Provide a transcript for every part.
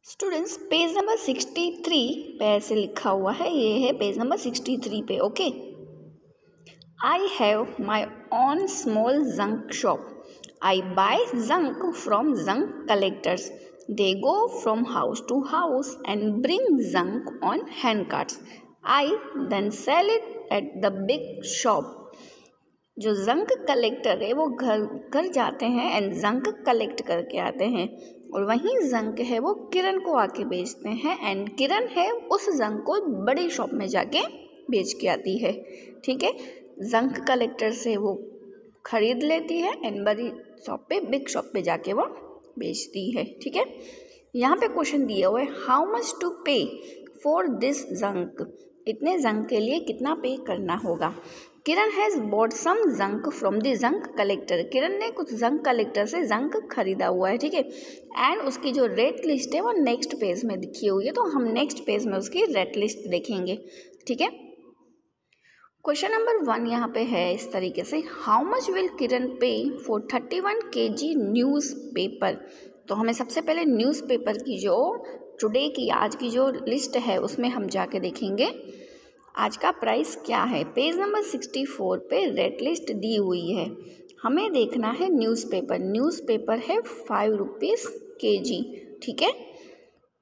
Students page number 63 पे ऐसे लिखा हुआ है, ये है पेज नंबर 63 पे। Okay, I have my own small junk shop. I buy junk from junk collectors. They go from house to house and bring junk on hand carts. I then sell it at the big shop. जो junk collector है वो घर घर जाते हैं and junk collect करके आते हैं, और वहीं जंक है वो किरण को आके बेचते हैं एंड किरण है उस जंक को बड़ी शॉप में जाके बेच के आती है। ठीक है, जंक कलेक्टर से वो खरीद लेती है एंड बड़ी शॉप पे, बिग शॉप पे जाके वो बेचती है। ठीक है, यहाँ पे क्वेश्चन दिया हुआ है, how much to pay for this junk. इतने जंक के लिए कितना पे करना होगा। Kiran has bought some junk from the junk collector. Kiran ने कुछ जंक कलेक्टर से जंक खरीदा हुआ है। ठीक है, एंड उसकी जो रेट लिस्ट है वो नेक्स्ट पेज में लिखी हुई है, तो हम नेक्स्ट पेज में उसकी रेट लिस्ट देखेंगे। ठीक है, क्वेश्चन नंबर 1 यहाँ पे है इस तरीके से, how much will Kiran pay for 31 kg news paper. तो हमें सबसे पहले न्यूज़ पेपर की जो टुडे की आज की जो लिस्ट है उसमें हम जाके देखेंगे आज का प्राइस क्या है। पेज नंबर 64 पे रेट लिस्ट दी हुई है, हमें देखना है न्यूज़पेपर। न्यूज़पेपर है 5 रुपीज़ kg। ठीक है,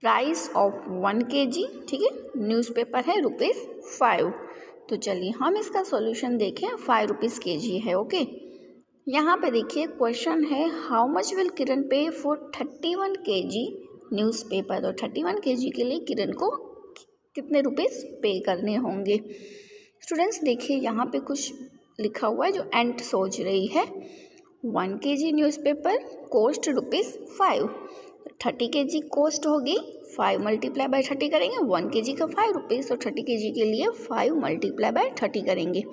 प्राइस ऑफ 1 kg। ठीक है, न्यूज़पेपर है ₹5। तो चलिए हम इसका सॉल्यूशन देखें। 5 रुपीज़ kg है। ओके, यहाँ पे देखिए क्वेश्चन है, how much will Kiran pay for 31 kg newspaper. तो 31 kg के लिए किरण को कितने रुपीस पे करने होंगे। स्टूडेंट्स देखिए यहाँ पे कुछ लिखा हुआ है जो एंट सोच रही है। 1 kg newspaper cost ₹5। 30 kg cost होगी, 5 मल्टीप्लाई बाय 30 करेंगे, 1 kg का 5 रुपीज़, तो 30 kg के लिए 5 मल्टीप्लाई बाय 30 करेंगे,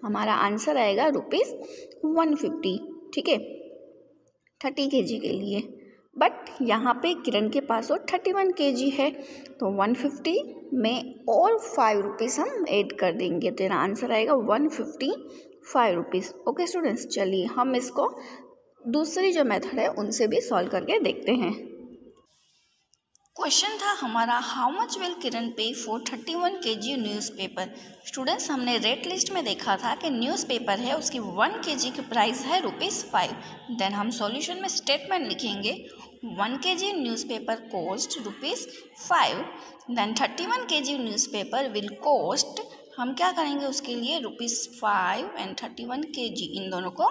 हमारा आंसर आएगा ₹150। ठीक है, 30 kg के लिए। बट यहाँ पे किरण के पास वो 31 kg है, तो 150 में और 5 रुपीज़ हम ऐड कर देंगे, तो तेरा आंसर आएगा 155 रुपीज़। ओके स्टूडेंट्स, चलिए हम इसको दूसरी जो मेथड है उनसे भी सॉल्व करके देखते हैं। क्वेश्चन था हमारा, how much will Kiran pay for 31 kg newspaper. Students हमने रेट लिस्ट में देखा था कि न्यूज़पेपर है उसकी 1 kg की प्राइस है ₹5। देन हम सॉल्यूशन में स्टेटमेंट लिखेंगे, 1 kg newspaper cost ₹5। Then 31 kg newspaper will cost, हम क्या करेंगे उसके लिए ₹5 एंड 31 kg इन दोनों को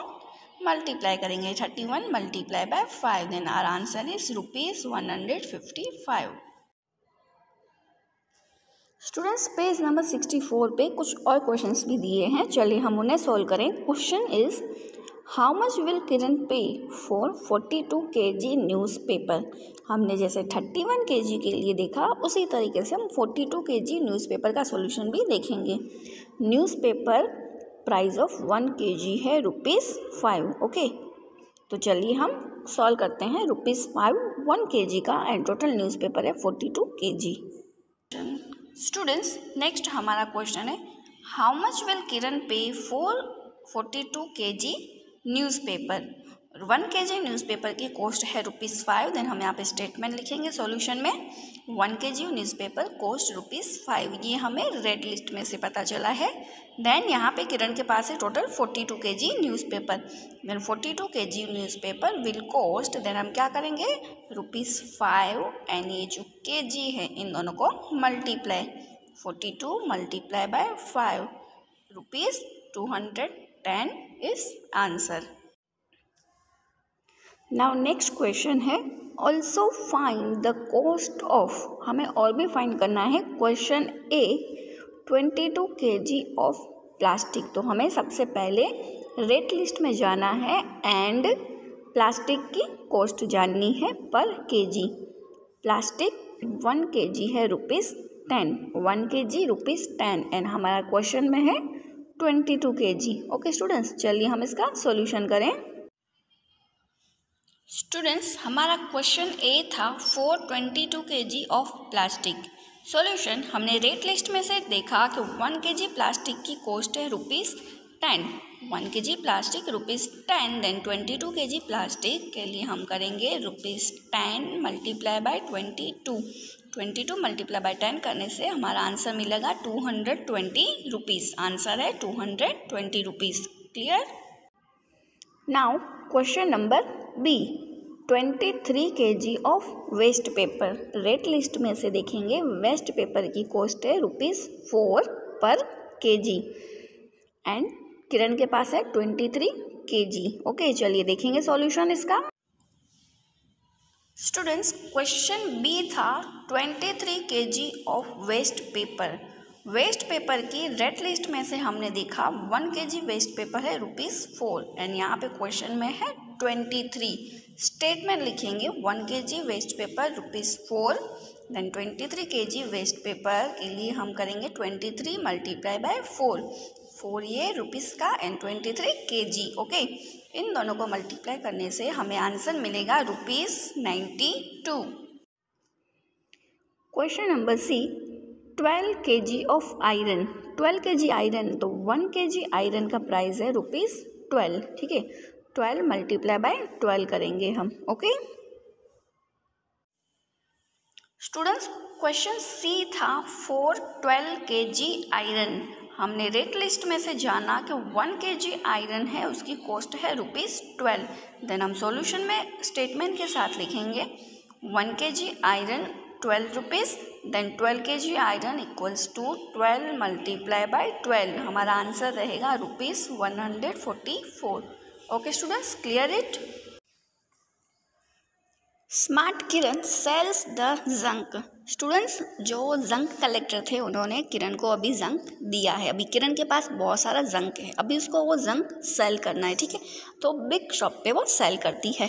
मल्टीप्लाई करेंगे, 31 multiply by 5, then our answer is ₹155। Students page number 64 पे कुछ और क्वेश्चंस भी दिए हैं, चलिए हम उन्हें सोल्व करें। Question is, how much will Kiran pay for 42 kg newspaper. हमने जैसे 31 kg के लिए देखा उसी तरीके से हम 42 kg न्यूज़पेपर का सॉल्यूशन भी देखेंगे। न्यूज़पेपर प्राइस ऑफ 1 kg है ₹5। ओके, तो चलिए हम सॉल्व करते हैं। ₹5 1 kg का एंड टोटल न्यूज़पेपर है 42 kg। स्टूडेंट्स नेक्स्ट हमारा क्वेश्चन है, how much will Kiran pay for 42 kg newspaper. 1 kg newspaper की कॉस्ट है ₹5। देन हम यहाँ पे स्टेटमेंट लिखेंगे सॉल्यूशन में, 1 kg न्यूज़पेपर कॉस्ट ₹5, ये हमें रेड लिस्ट में से पता चला है। देन यहाँ पे किरण के पास है total 42 kg newspaper. Then 42 kg newspaper will cost, then हम क्या करेंगे ₹5 एंड ये जो kg है इन दोनों को multiply, 42 multiply by 5, ₹210 is answer. Now next question है, also find the cost of, हमें और भी फाइंड करना है। Question A, 22 kg of plastic. तो हमें सबसे पहले रेट लिस्ट में जाना है एंड प्लास्टिक की कॉस्ट जाननी है पर kg। प्लास्टिक 1 kg है ₹10, 1 kg ₹10 एंड हमारा क्वेश्चन में है 22 kg। ओके स्टूडेंट्स, चलिए हम इसका सॉल्यूशन करें। स्टूडेंट्स हमारा क्वेश्चन ए था, for 22 kg of plastic. Solution, हमने रेट लिस्ट में से देखा कि 1 kg प्लास्टिक की कॉस्ट है ₹10 1 kg plastic ₹10, then 22 kg plastic के लिए हम करेंगे ₹10 मल्टीप्लाई बाय 22 मल्टीप्लाई बाय 10 करने से हमारा आंसर मिलेगा ₹220। आंसर है ₹220। Clear. Now question number B, 23 kg of waste paper. Rate list में से देखेंगे वेस्ट पेपर की कॉस्ट है ₹4 पर kg एंड किरण के पास है 23 kg। ओके, चलिए देखेंगे सॉल्यूशन इसका। स्टूडेंट्स, क्वेश्चन बी था 23 kg of waste paper. Waste paper की रेट लिस्ट में से हमने देखा 1 kg वेस्ट पेपर है ₹4 एंड यहाँ पे क्वेश्चन में है 23। स्टेटमेंट लिखेंगे 1 kg waste paper ₹4, then 23 kg waste paper के लिए हम करेंगे 23 मल्टीप्लाई बाय 4 ये रुपीस का एंड 23 kg। ओके, इन दोनों को मल्टीप्लाई करने से हमें आंसर मिलेगा ₹92। Question number C, 12 kg of iron. 12 kg iron, तो 1 kg आयरन का प्राइस है ₹12। ठीक है, 12 मल्टीप्लाई बाय 12 करेंगे हम। ओके स्टूडेंट्स, क्वेश्चन सी था 12 kg आयरन। हमने रेट लिस्ट में से जाना कि 1 kg आयरन है, उसकी कॉस्ट है ₹12। देन हम सॉल्यूशन में स्टेटमेंट के साथ लिखेंगे 1 kg iron ₹12, then 12 kg iron equals to 12 multiply by 12। हमारा आंसर रहेगा ₹144। Okay students, clear it. Smart Kiran sells the junk. Students, जो जंक कलेक्टर थे उन्होंने किरण को अभी जंक दिया है। अभी किरण के पास बहुत सारा जंक है, अभी उसको वो जंक सेल करना है। ठीक है, तो बिग शॉप पे वो सेल करती है।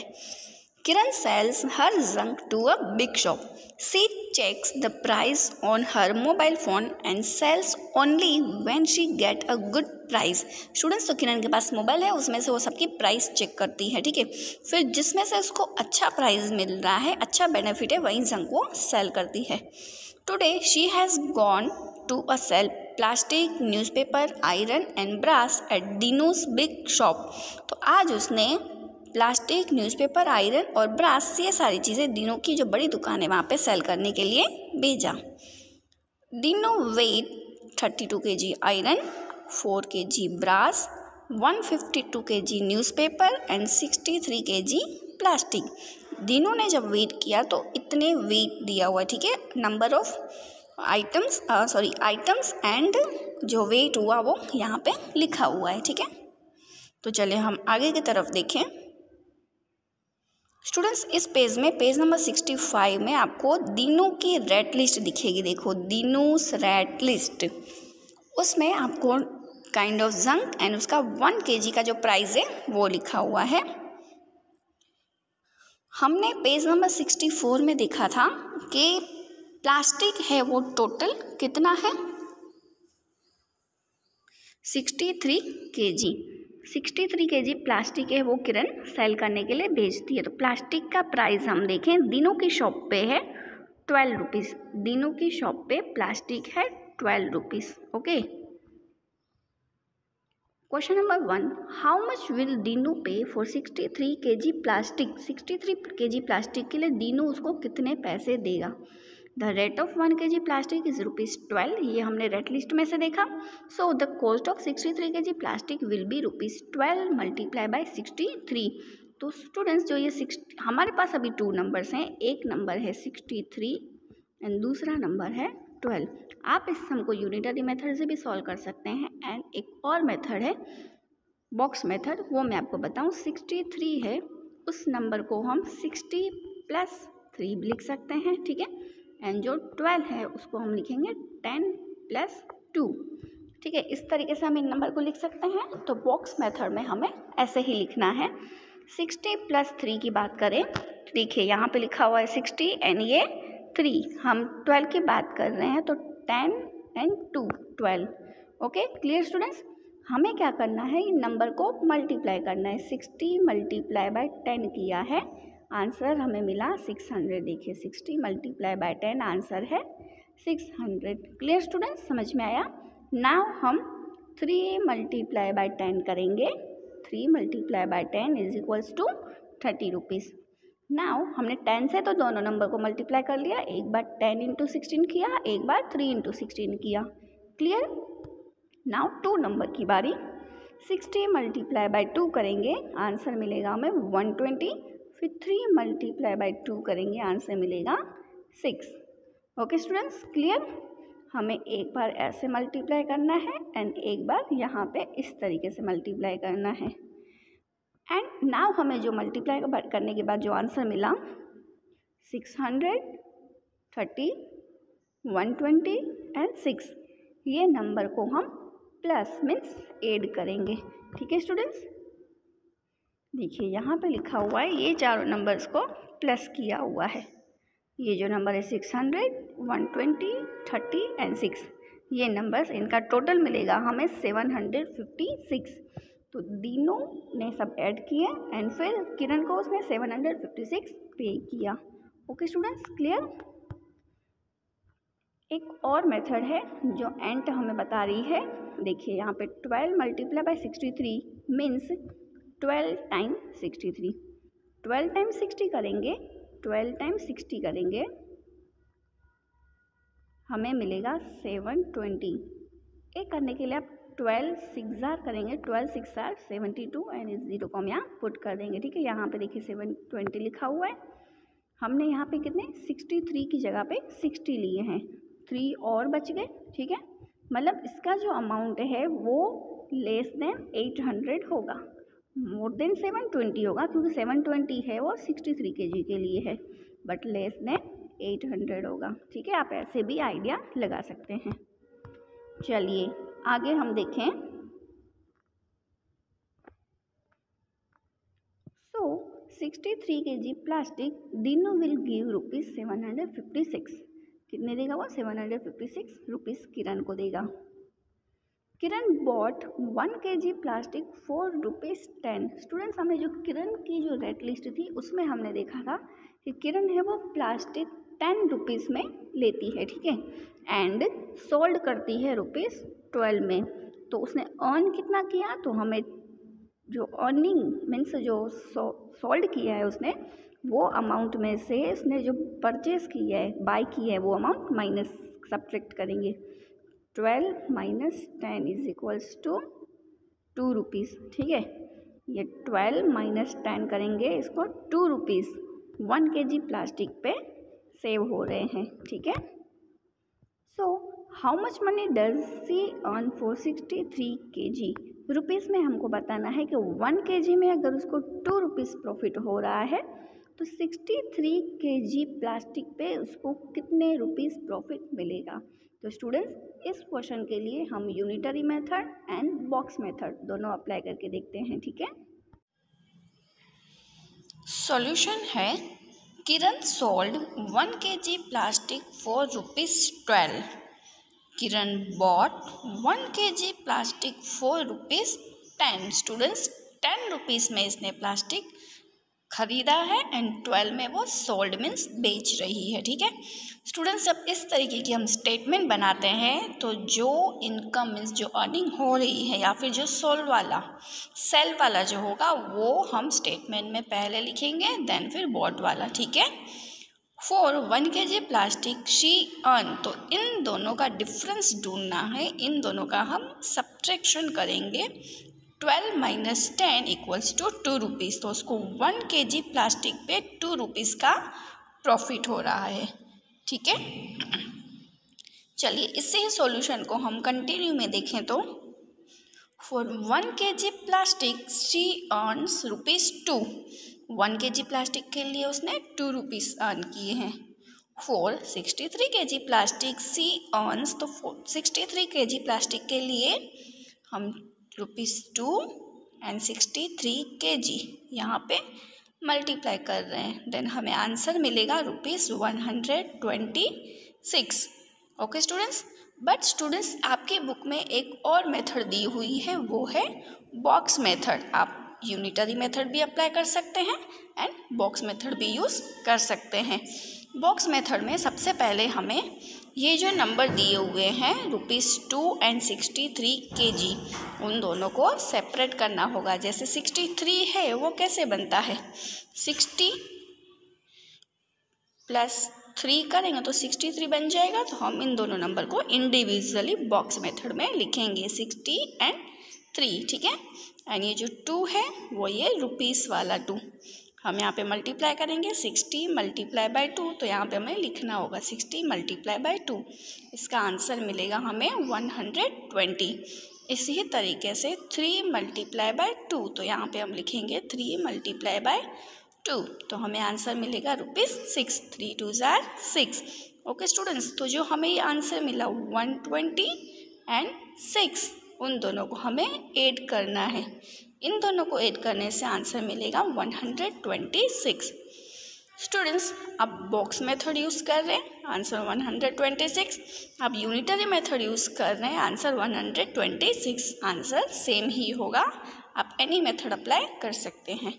Kiran sells her junk to a big shop. She checks the price on her mobile phone and sells only when she get a good price. Students, तो किरण के पास मोबाइल है, उसमें से वो सबकी प्राइस चेक करती है। ठीक है, फिर जिसमें से उसको अच्छा प्राइस मिल रहा है, अच्छा बेनिफिट है, वही जंक वो सेल करती है। Today she has gone to a sell plastic, newspaper, iron and brass at Dinu's big shop. तो आज उसने प्लास्टिक, न्यूज़पेपर, आयरन और ब्रास, ये सारी चीज़ें दीनू की जो बड़ी दुकान है वहाँ पे सेल करने के लिए भेजा। Dinu weight 32 kg iron, 4 kg brass, 152 kg newspaper and 63 kg plastic. Dinu ने जब वेट किया तो इतने वेट दिया हुआ है। ठीक है, नंबर ऑफ आइटम्स एंड जो वेट हुआ वो यहाँ पे लिखा हुआ है। ठीक है, तो चलिए हम आगे की तरफ देखें। स्टूडेंट्स, इस पेज में पेज नंबर 65 में आपको दीनू की रेट लिस्ट दिखेगी। देखो, दीनूस रेट लिस्ट, उसमें आपको काइंड ऑफ जंक एंड उसका 1 kg का जो प्राइस है वो लिखा हुआ है। हमने पेज नंबर 64 में देखा था कि प्लास्टिक है वो टोटल कितना है, 63 kg। 63 kg प्लास्टिक है वो किरण सेल करने के लिए भेजती है। तो प्लास्टिक का प्राइस हम देखें, दीनू की शॉप पे है ₹12। दीनू की शॉप पे प्लास्टिक है ₹12। Okay, question number 1, how much will Dinu pay for 63 kg plastic. 63 kg plastic के लिए दीनू उसको कितने पैसे देगा। The rate of 1 kg plastic is ₹12। ये हमने रेट लिस्ट में से देखा। So the cost of 63 kg plastic will be ₹12 multiply by 63। तो स्टूडेंट्स, जो ये हमारे पास अभी 2 नंबर्स हैं, एक नंबर है 63 एंड दूसरा नंबर है 12। आप इस सम को यूनिटरी मेथड से भी सॉल्व कर सकते हैं एंड एक और मेथड है बॉक्स मेथड, वो मैं आपको बताऊँ। 63 है, उस नंबर को हम 60 + 3 भी लिख सकते हैं। ठीक है, एंड जो 12 है उसको हम लिखेंगे 10 + 2। ठीक है, इस तरीके से हम इन नंबर को लिख सकते हैं। तो बॉक्स मेथड में हमें ऐसे ही लिखना है। 60 + 3 की बात करें, देखिए यहाँ पे लिखा हुआ है 60 एंड ये 3, हम 12 की बात कर रहे हैं, तो 10 एंड 2 12। Okay, clear students. हमें क्या करना है, इन नंबर को मल्टीप्लाई करना है। 60 मल्टीप्लाई बाय 10 किया है, आंसर हमें मिला 600। देखिए, 60 मल्टीप्लाई बाय 10 आंसर है 600। क्लियर स्टूडेंट्स, समझ में आया। नाउ हम 3 मल्टीप्लाई बाय 10 करेंगे, 3 multiply by 10 is equals to 30 rupees. Now हमने 10 से तो दोनों नंबर को मल्टीप्लाई कर लिया, एक बार 10 इंटू 16 किया, एक बार 3 इंटू 16 किया। क्लियर? नाउ 2 नंबर की बारी। 60 मल्टीप्लाई बाय 2 करेंगे, आंसर मिलेगा हमें 120। फिर 3 मल्टीप्लाई बाय 2 करेंगे, आंसर मिलेगा 6। Okay students, clear? हमें एक बार ऐसे मल्टीप्लाई करना है एंड एक बार यहाँ पे इस तरीके से मल्टीप्लाई करना है। एंड नाउ हमें जो मल्टीप्लाई करने के बाद जो आंसर मिला 600, 30, 120 एंड 6, ये नंबर को हम प्लस मीन्स ऐड करेंगे। ठीक है स्टूडेंट्स, देखिए यहाँ पे लिखा हुआ है ये चारों नंबर्स को प्लस किया हुआ है। ये जो नंबर है 600, 120, 30 एंड 6, ये नंबर्स इनका टोटल मिलेगा हमें 756। तो तीनों ने सब ऐड किए एंड फिर किरण को उसने 756 पे किया। Okay students, clear? एक और मेथड है जो एंट हमें बता रही है। देखिए यहाँ पे 12 multiply by 63 means 12 time 63। 12 time 60 करेंगे, 12 टाइम 60 करेंगे, हमें मिलेगा 720। एक करने के लिए आप 12 6 करेंगे, 12 6 72 एंड इस 0 को हम यहाँ पुट कर देंगे। ठीक है, यहाँ पे देखिए 720 लिखा हुआ है। हमने यहाँ पे कितने 63 की जगह पे 60 लिए हैं, 3 और बच गए। ठीक है, मतलब इसका जो अमाउंट है वो लेस देन 800 होगा, मोर देन 720 होगा, क्योंकि 720 है वो 63 kg के लिए है, बट लेस देन 800 होगा। ठीक है, आप ऐसे भी आइडिया लगा सकते हैं। चलिए आगे हम देखें। So 63 kg plastic Dinu will give rupees 756। कितने देगा वो? 756 रुपीज़ किरण को देगा। Kiran bought 1 kg plastic for ₹10। Students, हमने जो किरण की जो रेट लिस्ट थी उसमें हमने देखा था कि किरण है वो प्लास्टिक 10 रुपीज़ में लेती है। ठीक है, एंड सोल्ड करती है ₹12 में। तो उसने अर्न कितना किया? तो हमें जो अर्निंग मीन्स जो सोल्ड किया है उसने, वो अमाउंट में से उसने जो परचेज की है, बाय की है, वो अमाउंट माइनस सब्ट्रैक्ट करेंगे। 12 minus 10 is equals to 2 rupees. ठीक है, ये 12 माइनस 10 करेंगे, इसको 2 रुपीज़ 1 kg प्लास्टिक पे सेव हो रहे हैं। ठीक है, so how much money does she earn for 63 kg? Rupees में हमको बताना है कि 1 kg में अगर उसको 2 रुपीज़ प्रॉफिट हो रहा है तो 63 kg प्लास्टिक पे उसको कितने रुपीज़ प्रॉफिट मिलेगा। तो स्टूडेंट्स, इस क्वेश्चन के लिए हम unitary method and box method दोनों अप्लाई करके देखते हैं। ठीक है, सॉल्यूशन है Kiran sold 1 kg plastic for ₹12। Kiran bought 1 kg plastic for ₹10। Students, 10 rupees में इसने प्लास्टिक खरीदा है एंड 12 में वो सोल्ड मीन्स बेच रही है। ठीक है स्टूडेंट्स, जब इस तरीके की हम स्टेटमेंट बनाते हैं तो जो इनकम मीन्स जो अर्निंग हो रही है या फिर जो सोल्ड वाला सेल वाला जो होगा वो हम स्टेटमेंट में पहले लिखेंगे, देन फिर बॉट वाला। ठीक है, for 1 kg plastic she earn, तो इन दोनों का डिफरेंस ढूंढना है, इन दोनों का हम सब्ट्रैक्शन करेंगे। 12 माइनस 10 इक्वल्स टू 2 रुपीज़, तो उसको 1 kg प्लास्टिक पे 2 रुपीज़ का प्रॉफिट हो रहा है। ठीक है, चलिए इससे ही सॉल्यूशन को हम कंटिन्यू में देखें तो for 1 kg plastic she earns ₹2। 1 kg plastic के लिए उसने 2 रुपीज़ अर्न किए हैं। For 63 kg plastic she earns, तो 63 kg प्लास्टिक के लिए हम ₹2 एंड 63 kg यहाँ पे मल्टीप्लाई कर रहे हैं, देन हमें आंसर मिलेगा ₹126। ओके स्टूडेंट्स, बट स्टूडेंट्स आपके बुक में एक और मेथड दी हुई है, वो है बॉक्स मेथड। आप यूनिटरी मेथड भी अप्लाई कर सकते हैं एंड बॉक्स मेथड भी यूज़ कर सकते हैं। बॉक्स मेथड में सबसे पहले हमें ये जो नंबर दिए हुए हैं ₹2 and 63 kg, उन दोनों को सेपरेट करना होगा। जैसे 63 है वो कैसे बनता है, 60 + 3 करेंगे तो 63 बन जाएगा। तो हम इन दोनों नंबर को इंडिविजुअली बॉक्स मेथड में लिखेंगे 60 and 3, ठीक है। एंड ये जो 2 है वो ये रुपीस वाला 2, हम यहाँ पे मल्टीप्लाई करेंगे 60 × 2, तो यहाँ पे हमें लिखना होगा 60 × 2। इसका आंसर मिलेगा हमें 120। इसी तरीके से 3 × 2, तो यहाँ पे हम लिखेंगे 3 × 2, तो हमें आंसर मिलेगा ₹6। 3 2 6। ओके स्टूडेंट्स, तो जो हमें ये आंसर मिला 120 and 6, उन दोनों को हमें ऐड करना है। इन दोनों को ऐड करने से आंसर मिलेगा 126। स्टूडेंट्स, अब बॉक्स मेथड यूज़ कर रहे हैं, आंसर 126। अब यूनिटरी मेथड यूज़ कर रहे हैं, आंसर 126। आंसर सेम ही होगा, आप एनी मेथड अप्लाई कर सकते हैं।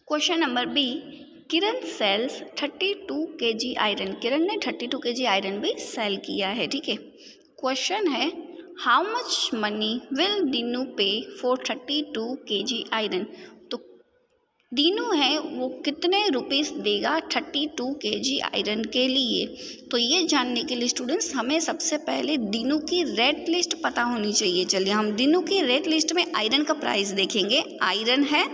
क्वेश्चन नंबर बी, किरण सेल्स 32 kg आयरन। किरण ने 32 kg आयरन भी सेल किया है, ठीक है। क्वेश्चन है, how much money will Dinu pay for 32 kg iron. तो दीनू है वो कितने रुपीस देगा 32 kg आयरन के लिए। तो ये जानने के लिए स्टूडेंट्स हमें सबसे पहले दीनू की रेट लिस्ट पता होनी चाहिए। चलिए हम दीनू की रेट लिस्ट में आयरन का प्राइस देखेंगे। आयरन है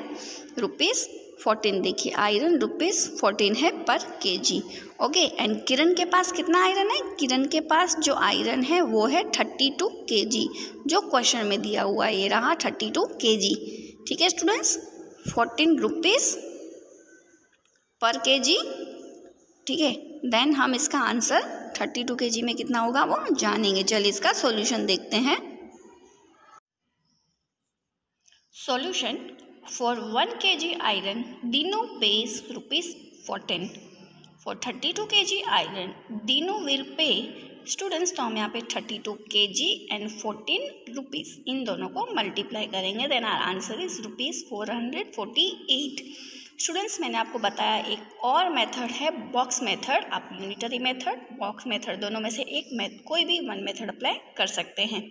₹14, देखिए आयरन ₹14 है पर kg। ओके, एंड किरण के पास कितना आयरन है, किरण के पास जो आयरन है वो है 32 kg, जो क्वेश्चन में दिया हुआ है ये रहा 32 kg, ठीक है स्टूडेंट्स। 14 रुपीस पर kg, ठीक है। देन हम इसका आंसर 32 kg में कितना होगा वो जानेंगे। चलिए इसका सॉल्यूशन देखते हैं। Solution, for 1 kg iron, Dinu pays ₹14. For 32 kg iron, Dinu will pay, students तो हम यहाँ पे 32 kg एंड 14 रुपीज़ इन दोनों को मल्टीप्लाई करेंगे। Then our answer is ₹448। Students मैंने आपको बताया एक और मेथड है बॉक्स मेथड। आप यूनिटरी मेथड, बॉक्स मेथड दोनों में से एक कोई भी वन मेथड अप्लाई कर सकते हैं।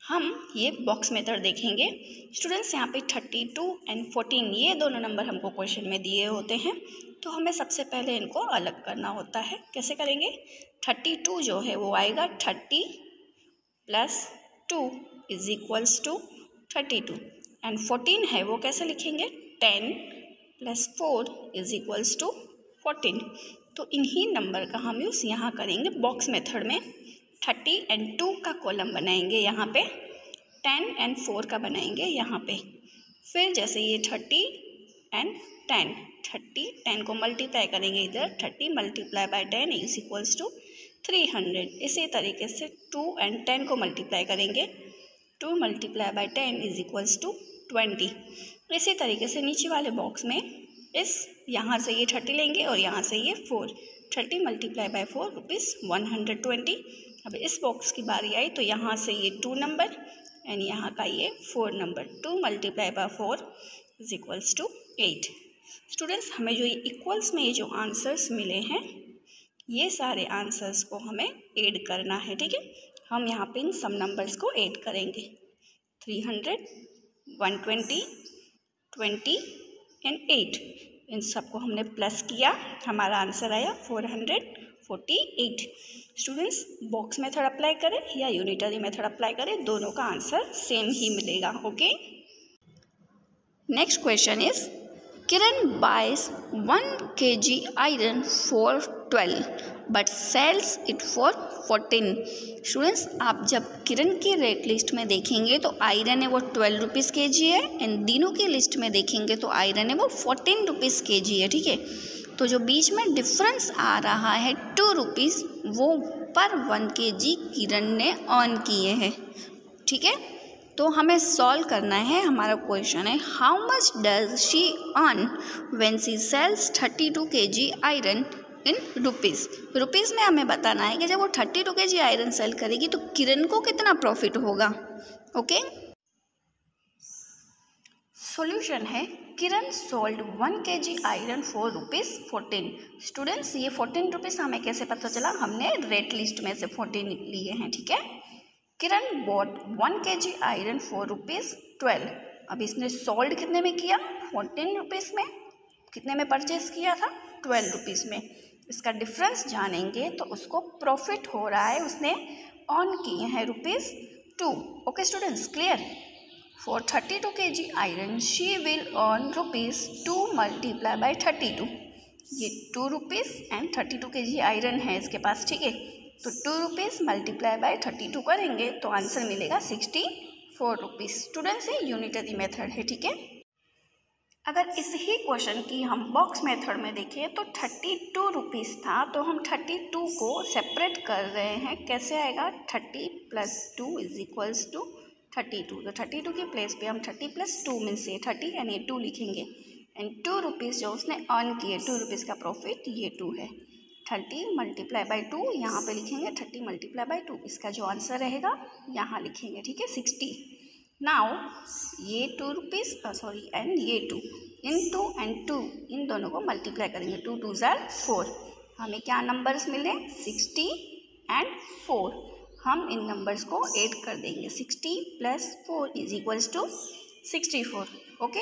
हम ये बॉक्स मेथड देखेंगे। स्टूडेंट्स यहाँ पे 32 एंड 14 ये दोनों नंबर हमको क्वेश्चन में दिए होते हैं, तो हमें सबसे पहले इनको अलग करना होता है। कैसे करेंगे, 32 जो है वो आएगा 30 + 2 = 32 एंड 14 है वो कैसे लिखेंगे, 10 + 4 = 14। तो इन्हीं नंबर का हम यूज़ यहाँ करेंगे बॉक्स मेथड में। 30 एंड 2 का कॉलम बनाएंगे यहाँ पे, 10 एंड 4 का बनाएंगे यहाँ पे। फिर जैसे ये 30 एंड 10 को मल्टीप्लाई करेंगे इधर, 30 × 10 = 300। इसी तरीके से 2 एंड 10 को मल्टीप्लाई करेंगे, 2 × 10 = 20। इसी तरीके से नीचे वाले बॉक्स में यहाँ से ये 30 लेंगे और यहाँ से ये 4, 30 × 4 ₹120। अब इस बॉक्स की बारी आई तो यहाँ से ये 2 नंबर एंड यहाँ का ये 4 नंबर, 2 × 4 = 8। स्टूडेंट्स हमें जो ये इक्वल्स में ये जो आंसर्स मिले हैं, ये सारे आंसर्स को हमें ऐड करना है, ठीक है। हम यहाँ पे इन सब नंबर्स को ऐड करेंगे, 300, 120, 20 एंड 8, इन सबको हमने प्लस किया, हमारा आंसर आया 448। स्टूडेंट्स बॉक्स मेथड अप्लाई करें या यूनिटरी मेथड अप्लाई करें, दोनों का आंसर सेम ही मिलेगा। Okay, next question is, Kiran buys 1 kg iron for 12 but sells it for 14। Students आप जब किरण की रेट लिस्ट में देखेंगे तो आयरन है वो 12 रुपीज़ kg है, एंड दीनू की लिस्ट में देखेंगे तो आयरन है वो 14 रुपीज़ kg है, ठीक है। तो जो बीच में डिफरेंस आ रहा है 2 रुपीज़, वो पर 1 kg किरण ने अर्न किए हैं, ठीक है। तो हमें सॉल्व करना है। हमारा क्वेश्चन है, how much does she earn when she sales 32 kg iron in rupees में हमें बताना है कि जब वो 32 kg आयरन सेल करेगी तो किरण को कितना प्रॉफिट होगा। ओके, सॉल्यूशन है Kiran sold 1 kg iron for ₹14। Students ये 14 रुपीज़ हमें कैसे पता चला, हमने रेट लिस्ट में से 14 लिए हैं, ठीक है। किरण बॉट 1 kg आयरन फॉर ₹12। अब इसने सोल्ड कितने में किया, 14 रुपीज़ में। कितने में परचेज किया था, 12 रुपीज़ में। इसका डिफरेंस जानेंगे तो उसको प्रॉफिट हो रहा है, उसने अर्न किए हैं ₹2। Okay students, clear. For 32 kg iron, she will earn ₹2 multiplied by 32। ये 2 रुपीज़ एंड 32 kg आयरन है इसके पास, ठीक है। तो 2 रुपीज़ मल्टीप्लाई बाय 32 करेंगे तो आंसर मिलेगा 64 रुपीज़। स्टूडेंट्स ये यूनिटरी मेथड है, ठीक है। अगर इस ही क्वेश्चन की हम बॉक्स मेथड में देखें तो 32 रुपीज़ था, तो हम 32 को सेपरेट कर रहे हैं। कैसे आएगा, 30 + 2 = 32। तो 32 के प्लेस पे हम 30 + 2 मीन्स ये 30 एंड ये 2 लिखेंगे। एंड 2 रुपीज़ जो उसने अर्न किए, 2 रुपीज़ का प्रॉफिट, ये 2 है। 30 × 2 यहाँ पे लिखेंगे, 30 × 2। इसका जो आंसर रहेगा यहाँ लिखेंगे, ठीक है, 60। नाउ ये 2 रुपीज़ एंड ये 2, इन 2 एंड 2 इन दोनों को मल्टीप्लाई करेंगे, 2 × 2 = 4। हमें क्या नंबर्स मिले, 60 एंड 4। हम इन नंबर्स को ऐड कर देंगे, 60 + 4 = 64। ओके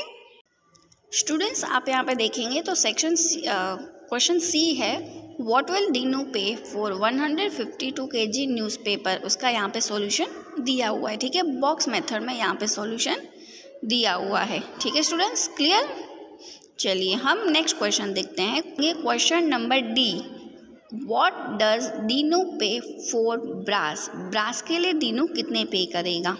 स्टूडेंट्स, आप यहाँ पे देखेंगे तो सेक्शन क्वेश्चन सी है, what will Dinu pay for 152 kg newspaper. उसका यहाँ पे सॉल्यूशन दिया हुआ है, ठीक है। बॉक्स मेथड में यहाँ पे सॉल्यूशन दिया हुआ है, ठीक है स्टूडेंट्स, क्लियर। चलिए हम नेक्स्ट क्वेश्चन देखते हैं। ये question number D, What does Dinu pay for brass. Brass के लिए दीनू कितने पे करेगा।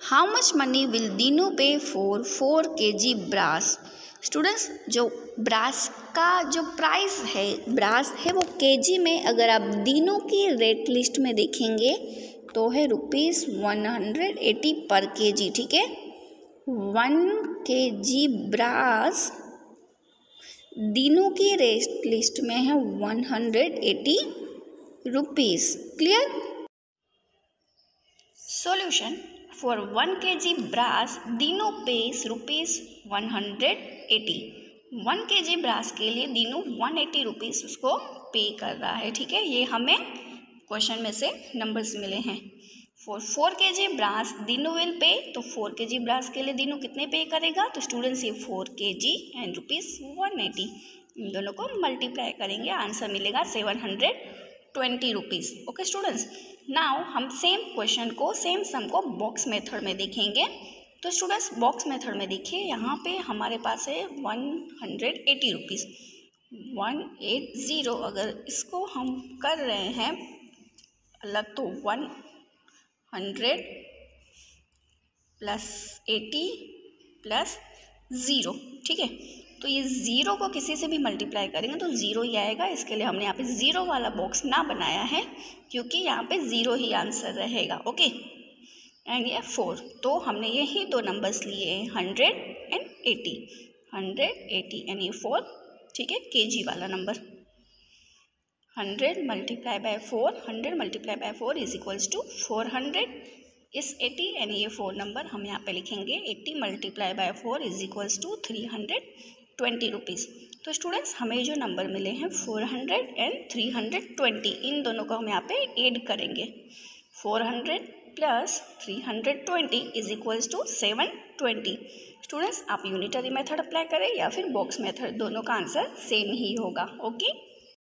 How much money will Dinu pay for 4 kg brass. Students, जो ब्रास का जो प्राइस है, ब्रास है वो केजी में, अगर आप दीनू की रेट लिस्ट में देखेंगे तो है ₹180 पर kg, ठीक है। 1 kg ब्रास दीनू की रेट लिस्ट में है 180 rupees, clear. Solution for 1 kg brass Dinu pays ₹180। 1 kg brass के लिए दीनू 180 रुपीज़ उसको पे कर रहा है, ठीक है। ये हमें क्वेश्चन में से नंबर्स मिले हैं। For 4 kg brass Dinu will pay, तो 4 kg ब्रास के लिए दीनू कितने पे करेगा, तो स्टूडेंट्स ये 4 kg एंड ₹180, इन दोनों को मल्टीप्लाई करेंगे, आंसर मिलेगा 720 रुपीज़। ओके स्टूडेंट्स, नाउ हम सेम क्वेश्चन को, सेम सम को बॉक्स मेथड में देखेंगे। तो स्टूडेंट्स बॉक्स मेथड में देखिए, यहाँ पे हमारे पास है 180 रुपीज़, 180। अगर इसको हम कर रहे हैं अलग तो 100 + 80 + 0, ठीक है। तो ये 0 को किसी से भी मल्टीप्लाई करेंगे तो 0 ही आएगा। इसके लिए हमने यहाँ पे 0 वाला बॉक्स ना बनाया है, क्योंकि यहाँ पे 0 ही आंसर रहेगा, ओके। एंड ये 4, तो हमने यही दो नंबर्स लिए हैं, 100 एंड 80, 180 एंड ये 4, ठीक है, केजी वाला नंबर। 100 × 4, 100 × 4 = 400। इस 80 एंड ये 4 नंबर हम यहाँ पे लिखेंगे, 80 × 4 = 320 रुपीज़। तो स्टूडेंट्स हमें जो नंबर मिले हैं 400 एंड 320, इन दोनों को हम यहाँ पे ऐड करेंगे। 400 + 320 = 720। स्टूडेंट्स आप यूनिटरी मेथड अप्लाई करें या फिर बॉक्स मेथड, दोनों का आंसर सेम ही होगा, ओके।